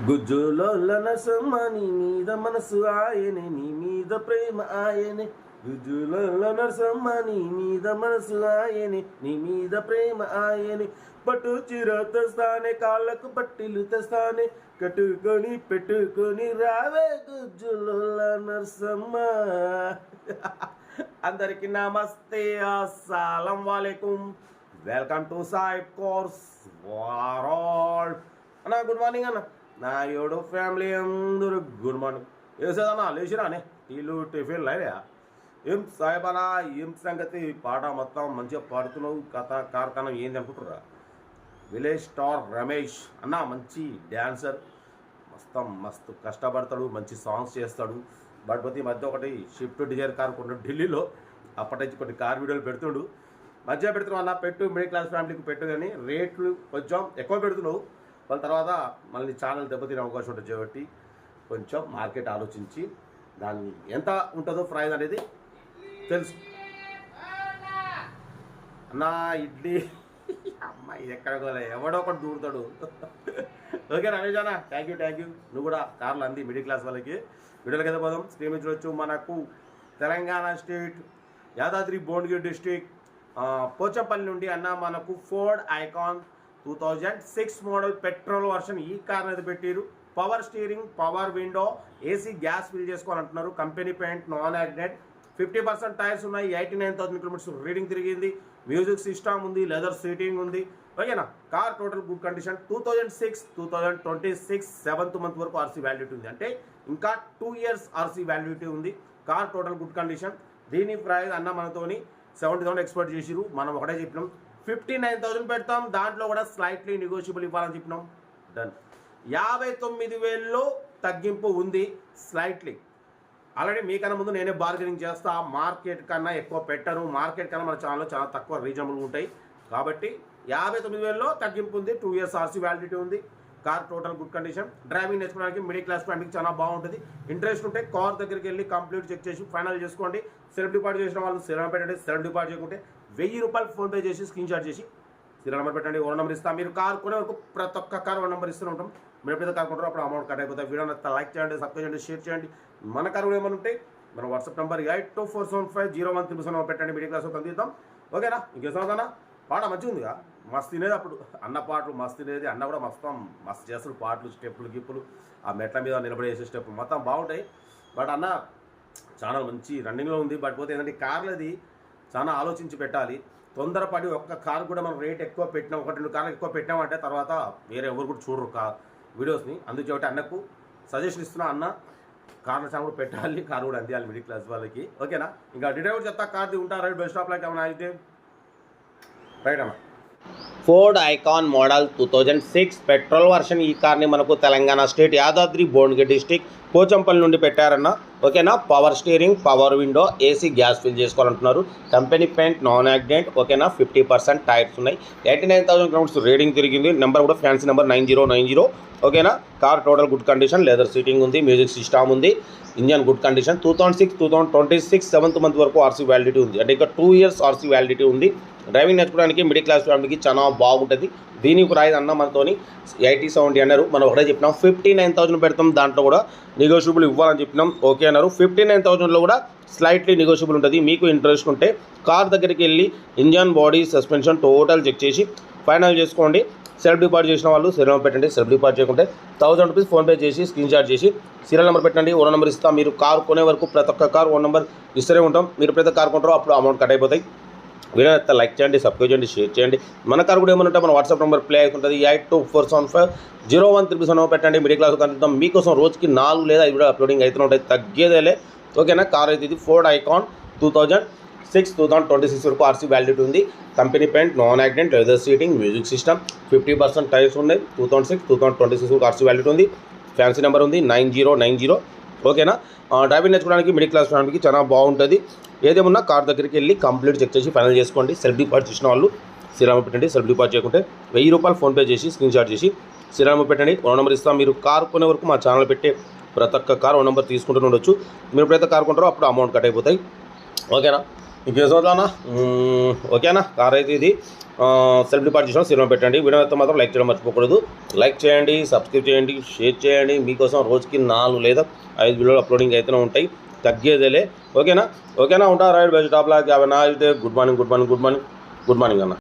గుజ్జులోల నరసమ్మ నీ మీద మనసు ఆయనే నీ మీద ప్రేమ ఆయనే గుజ్జులోల నరసమ్మ నీ మీద మనసు ఆయనే నీ మీద ప్రేమ ఆయనే పట్టు చీర తెస్తానే కాళ్ళకు పట్టిలు తెస్తానే కట్టుకొని పెట్టుకొని రావే గుజ్జులోల నరసమ్మ. అందరికి నమస్తే, అస్సలం వాలేకుం. వెల్కమ్ టు సాయిబ్ కోర్స్ వారాల్ అన్న. గుడ్ మార్నింగ్ అన్న. నా ఏడు ఫ్యామిలీ అందరూ గుడ్ మార్నింగ్. వేసేదన్నా లేచిరానే టీలు టిఫిన్ లైనా ఏం సాయిబానా ఏం సంగతి? పాట మొత్తం మంచిగా పాడుతున్నావు, కథ కార్ఖానం ఏంది అనుకుంటురా? విలేజ్ స్టార్ రమేష్ అన్న మంచి డ్యాన్సర్, మస్తు కష్టపడతాడు, మంచి సాంగ్స్ చేస్తాడు. బట్ ఈ మధ్య ఒకటి షిఫ్ట్ డిజైర్ కార్ కొన్నాడు ఢిల్లీలో, అప్పటి నుంచి కొన్ని కార్ వీడియోలు పెడుతుండు. మధ్య పెడుతున్నావు అన్న, పెట్టు, మిడిల్ క్లాస్ ఫ్యామిలీకి పెట్టు, కానీ రేట్లు కొంచెం ఎక్కువ పెడుతున్నావు. వాళ్ళ తర్వాత మళ్ళీ ఛానల్ దెబ్బతినే అవకాశం ఉంటుంది కాబట్టి కొంచెం మార్కెట్ ఆలోచించి దాన్ని ఎంత ఉంటుందో ప్రైజ్ అనేది తెలుసు అన్న. ఇడ్లీ అమ్మాయి ఎక్కడ ఎవడో ఒకటి దూరుతాడు. ఓకే రమేష్ అన్న, థ్యాంక్ యూ. నువ్వు కూడా కార్లు అంది మిడిల్ క్లాస్ వాళ్ళకి. వీడియోలకి అయితే పోదాం. స్క్రీన్ చూడొచ్చు. మనకు తెలంగాణ స్టేట్ యాదాద్రి భువనగిరి డిస్టిక్ పోచంపల్లి నుండి అన్న మనకు Ford Ikon 2006 model petrol version ఈ కార్ అనేది పెట్టారు. Power steering, power window, AC, gas fill చేసుకోవాలంటున్నారు. Company paint, non accident, 50% tyres ఉన్నాయి. 89,000 కిలోమీటర్స్ రీడింగ్ తిరిగింది. మ్యూజిక్ సిస్టమ్ ఉంది, లెదర్ సీటింగ్ ఉంది. ఓకేనా? Car total good condition. 2006 7th month వరకు ఆర్సీ వ్యాలిడిటీ ఉంది, అంటే ఇంకా 2 years ఆర్సీ వ్యాలిడిటీ ఉంది. Car total good condition. దీని ప్రైస్ అన్న మనతోని 70,000 ఎక్స్పెక్ట్ చేసిరు. మనం ఒకటే చెప్పినాం 59,000 పెడతాం, దాంట్లో కూడా స్లైట్లీ నెగోషియబుల్ ఇవ్వాలని చెప్పినాం. డన్. 59,000లో తగ్గింపు ఉంది స్లైట్లీ. ఆల్రెడీ మీకన్నా ముందు నేనే బార్గెనింగ్ చేస్తా, మార్కెట్ కన్నా ఎక్కువ పెట్టను. మార్కెట్ కన్నా మన ఛానల్లో చాలా తక్కువ రీజనబుల్ ఉంటాయి కాబట్టి 59,000లో తగ్గింపు ఉంది. 2 years ఆర్సీ వ్యాలిడిటీ ఉంది. Car total good condition. Driving నేర్చుకోవడానికి మిడిల్ క్లాస్ ఫ్యామిలీకి చాలా బాగుంటుంది. ఇంట్రెస్ట్ ఉంటే కార్ దగ్గరికి వెళ్ళి కంప్లీట్ చెక్ చేసి ఫైనల్ చేసుకోండి. సెల్ఫ్ డిపాజిట్ చేసిన వాళ్ళు సిరల్ పెట్టండి. సెల్ఫ్ డిపాజిట్ చేయకుంటే 1000 రూపాయలు ఫోన్పే చేసి స్క్రీన్ షాట్ చేసి సీరియల్ నెంబర్ పెట్టండి. ఓన్ నెంబర్ ఇస్తాం. మీరు కార్ కొనే వరకు ప్రతి ఒక్క కార్ ఓన్ నెంబర్ ఇస్తూ ఉంటాం. మీరు ఎప్పుడైతే కార్ కొంటారో అప్పుడు అమౌంట్ కట్ అయిపోతాయి. వీడియో లైక్ చేయండి, సబ్స్క్రైబ్ చేయండి, షేర్ చేయండి. మన కార్ కూడా ఏమైనా ఉంటే మన వాట్సాప్ నెంబర్ 8247501307 పెట్టండి. మిడిల్ క్లాస్ అందిద్దాం. ఓకేనా? ఇంకేసవుతానా? పాట మంచిగా ఉందిగా, మస్తు తినేది. అప్పుడు అన్న పాటలు మస్తు తినేది. అన్న కూడా మస్తు చేస్తారు పాటలు, స్టెప్పులు గిప్పులు, ఆ మెట్ల మీద నిలబడి వేసే స్టెప్పులు మొత్తం బాగుంటాయి. బట్ అన్న చాలా మంచి రన్నింగ్లో ఉంది. బట్ పోతే ఏంటంటే కార్లది చాలా ఆలోచించి పెట్టాలి. తొందరపడి ఒక్క కార్ కూడా మనం రేట్ ఎక్కువ పెట్టినాం, 1-2 కార్లు ఎక్కువ పెట్టామంటే తర్వాత వేరే ఎవరు కూడా చూడరు వీడియోస్ని. అందుచేబట్టి అన్నకు సజెషన్ ఇస్తున్నా, అన్న కార్ల ఛానల్ కూడా పెట్టాలి, కార్ కూడా అందియాలి మిడిల్ క్లాస్ వాళ్ళకి. ఓకేనా? ఇంకా డీటెయిల్ కూడా చెప్తా. కార్ది ఉంటారు రైట్ బస్ స్టాప్లోకి ఏమైనా అయితే రైట్ అన్న. Ford Ikon model 2006 petrol version ఈ కార్ని మనకు తెలంగాణ స్టేట్ యాదాద్రి భువనగిరి డిస్టిక్ పోచంపల్లి నుండి పెట్టారన్న. ఓకేనా? Power steering, power window, AC, gas fill చేసుకోవాలంటున్నారు. Company paint, non accident. ఓకేనా? 50% టైర్స్ ఉన్నాయి. 89,000 కిలోమీటర్స్ రీడింగ్ తిరిగింది. నెంబర్ కూడా ఫ్యాన్సీ నెంబర్ 9090. ఓకేనా? Car total good condition. Leather seating ఉంది, మ్యూజిక్ సిస్టమ్ ఉంది, engine good condition. 2026 7th month వరకు ఆర్సీ వ్యాలిడిటీ ఉంది, అంటే ఇంకా 2 years ఆర్సీ వ్యాలిడిటీ ఉంది. డ్రైవింగ్ నేర్చుకోవడానికి మిడిల్ క్లాస్ ఫ్యామిలీకి చాలా బాగుంటుంది. దీని ప్రైస్ అన్న మనతోని 80-70 అన్నారు. మనం ఒకటే చెప్పినాం 59,000 పెడతాం, దాంట్లో కూడా నెగోషియబుల్ ఇవ్వాలని చెప్పినాం. ఓకే అన్నారు. 59,000లో కూడా స్లైట్లీ నెగోషియబుల్ ఉంటుంది. మీకు ఇంట్రెస్ట్ ఉంటే కార్ దగ్గరికి వెళ్ళి engine, body, suspension total check చేసి ఫైనల్ చేసుకోండి. సెల్ఫ్ డిపాజిట్ చేసిన వాళ్ళు సీరియల్ నెంబర్ పెట్టండి. సెల్ఫ్ డిపాజిట్ చేయకుంటే 1000 రూపీస్ ఫోన్పే చేసి స్క్రీన్ షాట్ చేసి సీరియల్ నెంబర్ పెట్టండి. ఓన్ నెంబర్ ఇస్తాం. మీరు కార్ కొనే వరకు ప్రతి ఒక్క కార్ ఓన్ నెంబర్ ఇస్తూనే ఉంటాం. మీరు ప్రతి కార్ కొంటారో అప్పుడు అమౌంట్ కట్ అయిపోతాయి. వీడియో లైక్ చేయండి, సబ్స్క్రైబ్ చేయండి, షేర్ చేయండి. మన కార్ కూడా ఏమంటే మన వాట్సాప్ నెంబర్ ప్లే అవుతుంటుంది. 8247501307 పెట్టండి. మిడిల్ క్లాస్ కనుక మీకోసం రోజుకి 4 లేదా 5 వీడియో అప్లోడింగ్ అవుతూ ఉంటాయి, తగ్గేదేలే. ఓకేనా? కార్ అయితే ఇది ఫోర్డ్ ఐకాన్ 2026 వరకు ఆర్సీ వ్యాలిడిటీ ఉంది. Company paint, non accident, leather seating, music system, 50% tyres ఉన్నాయి. 2026 వరకు ఆర్సీ వ్యాలిడిటీ ఉంది. ఫ్యాన్సీ నెంబర్ ఉంది 9090. ఓకేనా? డ్రైవింగ్ నేర్చుకోవడానికి మిడిల్ క్లాస్ ఫ్యామిలీకి చాలా బాగుంటుంది. ఏదేమన్నా కార్ దగ్గరికి వెళ్ళి కంప్లీట్ చెక్ చేసి ఫైనల్ చేసుకోండి. సెల్ఫ్ డిపాజిట్ చేసిన వాళ్ళు సీరియల్ పెట్టండి. సెల్ఫ్ డిపాజిట్ చేయకుంటే 1000 రూపాయలు ఫోన్పే చేసి స్క్రీన్ షాట్ చేసి సీరియల్ పెట్టండి. ఓన్ నెంబర్ ఇస్తాం. మీరు కార్ కొనే వరకు మా ఛానల్ పెట్టే ప్రతి ఒక్క కార్ ఓన్ నెంబర్ తీసుకుంటూ ఉండొచ్చు. మీరు ఎప్పుడైతే కార్ కొంటారో అప్పుడు అమౌంట్ కట్ అయిపోతాయి. ఓకేనా? ఇంకేం చదువుతానా ఓకేనా కార్ అయితే ఇది సెల్ఫ్ డిపార్ట్ చేసిన సినిమా పెట్టండి. వీడియో అయితే మాత్రం లైక్ చేయడం మర్చిపోకూడదు. లైక్ చేయండి, సబ్స్క్రైబ్ చేయండి, షేర్ చేయండి. మీకోసం రోజుకి 4 లేదా 5 వీడియోలు అప్లోడింగ్ అయితేనే ఉంటాయి, తగ్గేదేలే. ఓకేనా ఉంటా right best top lock. Have a nice day. Good morning అన్న.